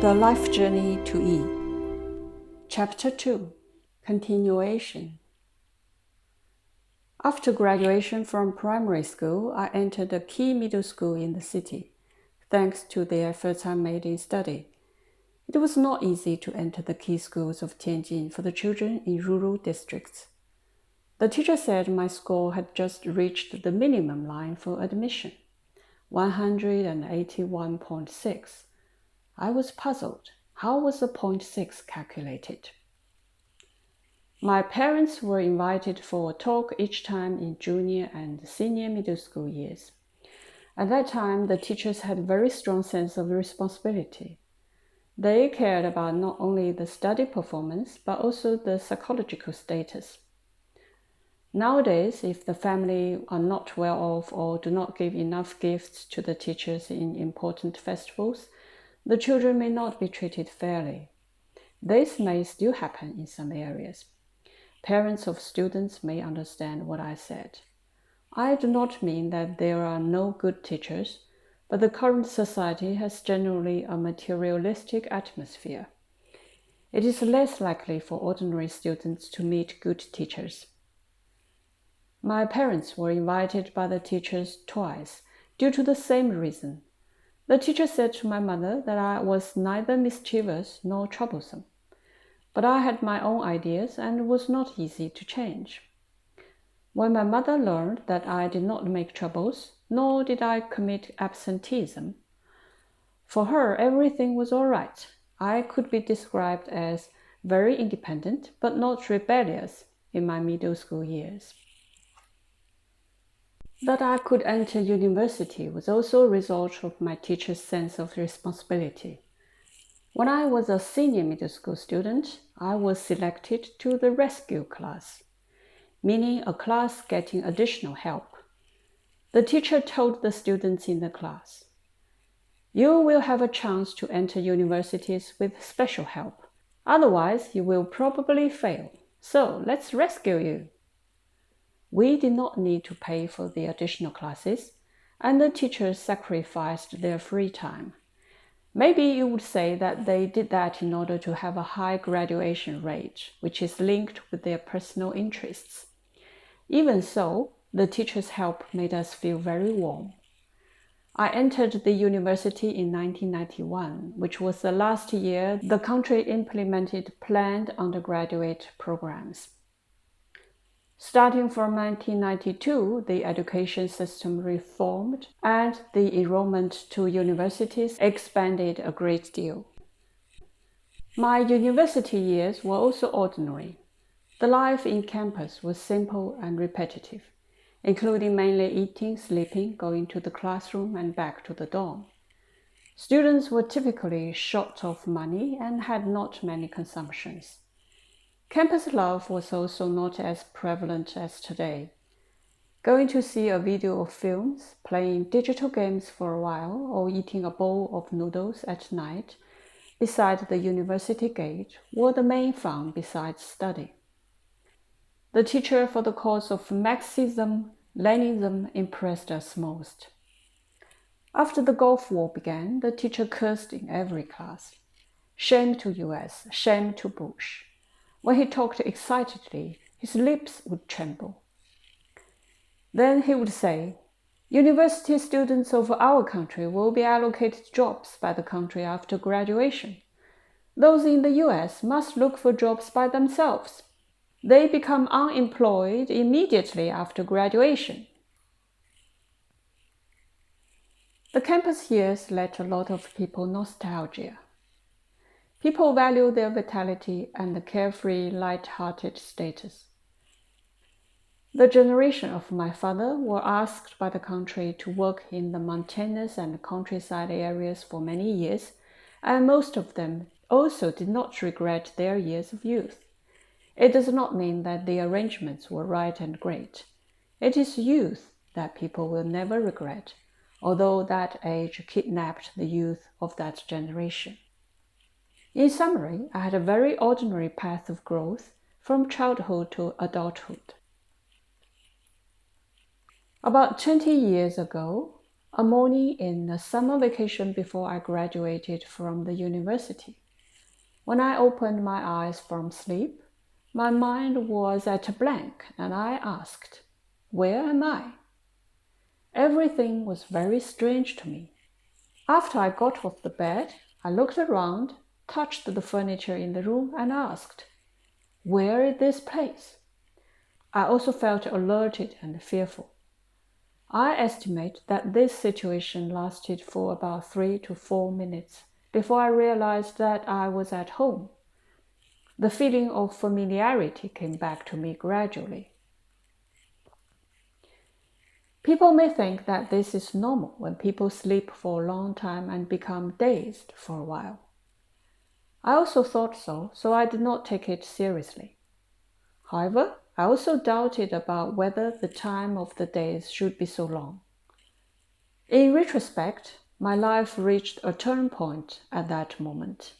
The Life Journey to Yi. Chapter 2. Continuation. After graduation from primary school, I entered the key middle school in the city, thanks to the efforts I made in study. It was not easy to enter the key schools of Tianjin for the children in rural districts. The teacher said my score had just reached the minimum line for admission, 181.6. I was puzzled. How was the 0.6 calculated? My parents were invited for a talk each time in junior and senior middle school years. At that time, the teachers had a very strong sense of responsibility. They cared about not only the study performance, but also the psychological status. Nowadays, if the family are not well off or do not give enough gifts to the teachers in important festivals, the children may not be treated fairly. This may still happen in some areas. Parents of students may understand what I said. I do not mean that there are no good teachers, but the current society has generally a materialistic atmosphere. It is less likely for ordinary students to meet good teachers. My parents were invited by the teachers twice, due to the same reason. The teacher said to my mother that I was neither mischievous nor troublesome, but I had my own ideas and was not easy to change. When my mother learned that I did not make troubles, nor did I commit absenteeism, for her everything was all right. I could be described as very independent, but not rebellious in my middle school years. That I could enter university was also a result of my teacher's sense of responsibility. When I was a senior middle school student, I was selected to the rescue class, meaning a class getting additional help. The teacher told the students in the class, "You will have a chance to enter universities with special help. Otherwise, you will probably fail. So let's rescue you." We did not need to pay for the additional classes, and the teachers sacrificed their free time. Maybe you would say that they did that in order to have a high graduation rate, which is linked with their personal interests. Even so, the teachers' help made us feel very warm. I entered the university in 1991, which was the last year the country implemented planned undergraduate programs. Starting from 1992, the education system reformed and the enrollment to universities expanded a great deal. My university years were also ordinary. The life in campus was simple and repetitive, including mainly eating, sleeping, going to the classroom and back to the dorm. Students were typically short of money and had not many consumptions. Campus love was also not as prevalent as today. Going to see a video of films, playing digital games for a while, or eating a bowl of noodles at night beside the university gate were the main fun besides study. The teacher for the course of Marxism-Leninism impressed us most. After the Gulf War began, the teacher cursed in every class. Shame to US, shame to Bush. When he talked excitedly, his lips would tremble. Then he would say, "University students of our country will be allocated jobs by the country after graduation. Those in the US must look for jobs by themselves. They become unemployed immediately after graduation." The campus years left a lot of people nostalgia. People value their vitality and the carefree, light-hearted status. The generation of my father were asked by the country to work in the mountainous and countryside areas for many years, and most of them also did not regret their years of youth. It does not mean that the arrangements were right and great. It is youth that people will never regret, although that age kidnapped the youth of that generation. In summary, I had a very ordinary path of growth from childhood to adulthood. About 20 years ago, a morning in a summer vacation before I graduated from the university. When I opened my eyes from sleep, my mind was at a blank and I asked, "Where am I?" Everything was very strange to me. After I got off the bed, I looked around, touched the furniture in the room and asked, "Where is this place?" I also felt alerted and fearful. I estimate that this situation lasted for about 3 to 4 minutes before I realized that I was at home. The feeling of familiarity came back to me gradually. People may think that this is normal when people sleep for a long time and become dazed for a while. I also thought so I did not take it seriously. However, I also doubted about whether the time of the days should be so long. In retrospect, my life reached a turning point at that moment.